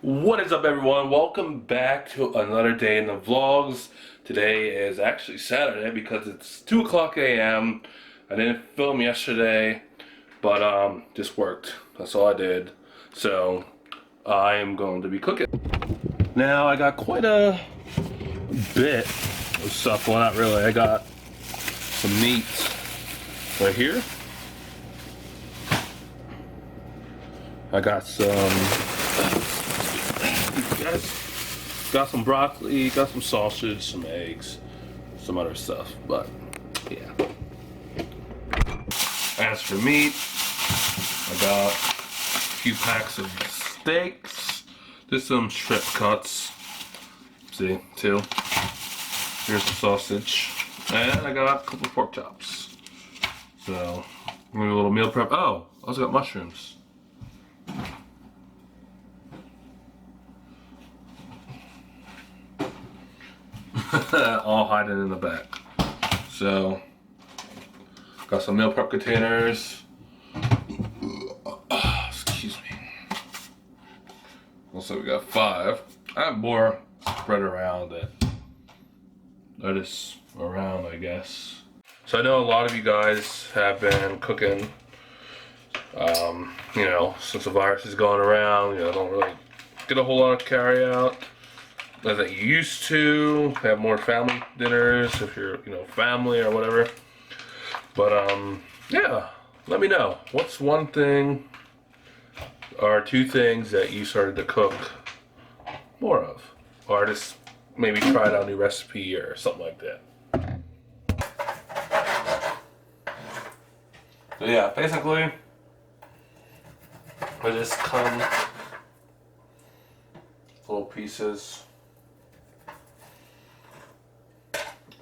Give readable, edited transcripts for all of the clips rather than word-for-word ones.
What is up, everyone? Welcome back to another day in the vlogs. Today is actually Saturday because it's 2 o'clock a.m. I didn't film yesterday, but just worked. That's all I did. So I am going to be cooking. Now I got quite a bit of stuff. Well, not really. I got some meat right here. I got got some broccoli, got some sausage, some eggs, some other stuff, but yeah. As for meat, I got a few packs of steaks, just some strip cuts, see, two. Here's the sausage, and I got a couple of pork chops. So, maybe a little meal prep. Oh, I also got mushrooms. All hiding in the back. So, got some meal prep containers. Excuse me. Also, we got 5. I have more spread around that are just around, I guess. So I know a lot of you guys have been cooking. You know, since the virus is going around, you know, don't really get a whole lot of carry out that you used to. Have more family dinners if you're, you know, family or whatever. But yeah, let me know, what's one thing or 2 things that you started to cook more of, or just maybe try out a new recipe or something like that. So yeah, basically I just come little pieces.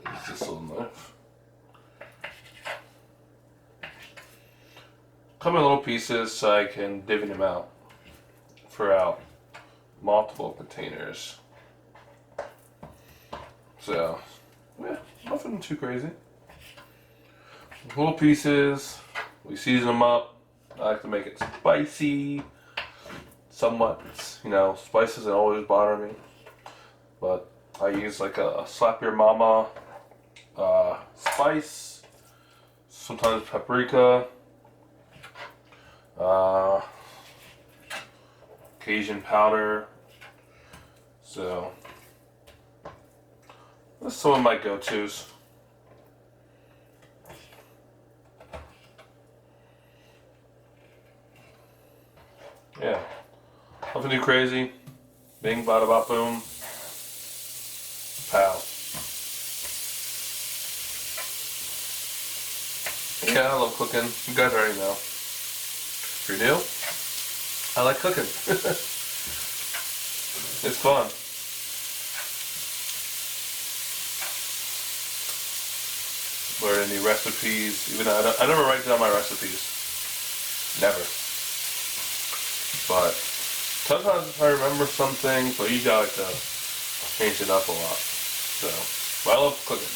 Use this little knife. Come in little pieces so I can divvy them out throughout multiple containers. So, yeah, nothing too crazy. Little pieces, we season them up. I like to make it spicy, somewhat, you know, spices don't always bother me. But I use like a slap your mama spice, sometimes paprika, Cajun powder. So that's some of my go-tos. Yeah, nothing too crazy. Bing, bada, bop, boom. Pow. Yeah, I love cooking. You guys already know. If you're new, I like cooking. It's fun. Learning new recipes. Even though I never write down my recipes. Never. But sometimes I remember some things, but usually I like to change it up a lot. So, but I love cooking.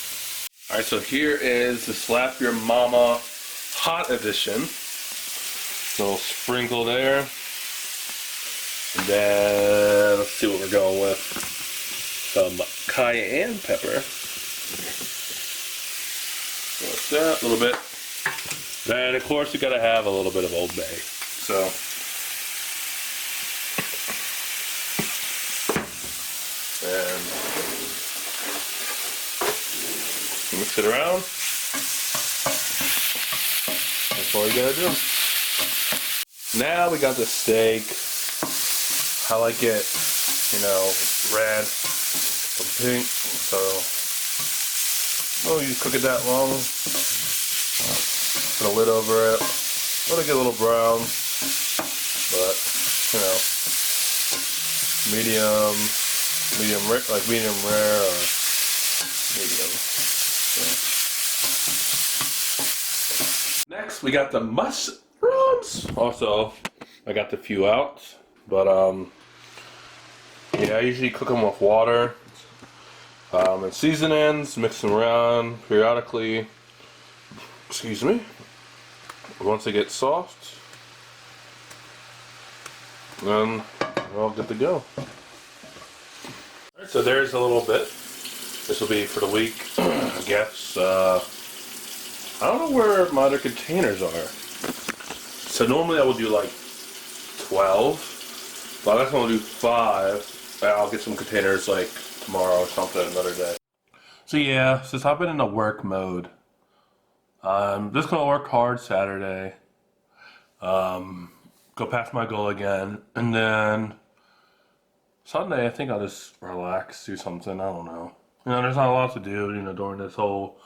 Alright, so here is the Slap Your Mama Hot Edition. Little sprinkle there. And then, let's see what we're going with. Some cayenne pepper. What's that? A little bit. Then, of course, you gotta have a little bit of Old Bay. So, and mix it around. That's all you gotta do. Now we got the steak. I like it, you know, red or pink. So, you cook it that long. Put a lid over it. Let it get a little brown, but you know, medium rare or medium. So. Next, we got the mushrooms. Also, I got the few out, but yeah, I usually cook them with water and seasonings, mix them around periodically. Excuse me. Once they get soft, then we're all good to go. Alright, so there's a little bit. This will be for the week, I guess. I don't know where my other containers are. So normally I would do like 12, but I guess I'm gonna do 5. And I'll get some containers like tomorrow or something, another day. So yeah, since I've been in the work mode, I'm just gonna work hard Saturday. Go past my goal again, and then Sunday I think I'll just relax, do something. I don't know. You know, there's not a lot to do. You know, during this whole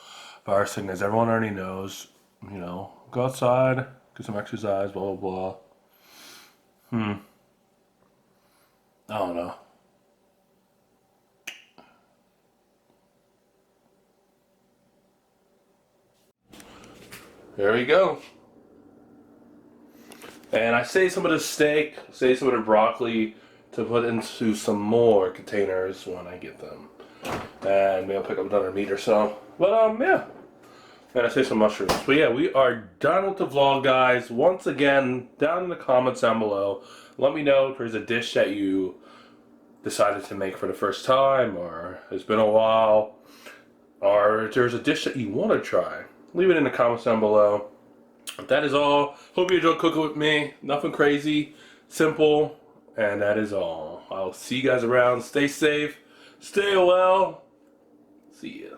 virus thing, as everyone already knows. You know, go outside, get some exercise, blah blah blah. I don't know. There we go. And I saved some of the steak, saved some of the broccoli to put into some more containers when I get them. And maybe I'll pick up another meat or so. But yeah. And I saved some mushrooms. But yeah, we are done with the vlog, guys. Once again, down in the comments down below, let me know if there's a dish that you decided to make for the first time, or it's been a while, or if there's a dish that you want to try. Leave it in the comments down below. That is all. Hope you enjoyed cooking with me. Nothing crazy, simple, and that is all. I'll see you guys around. Stay safe, stay well. See ya.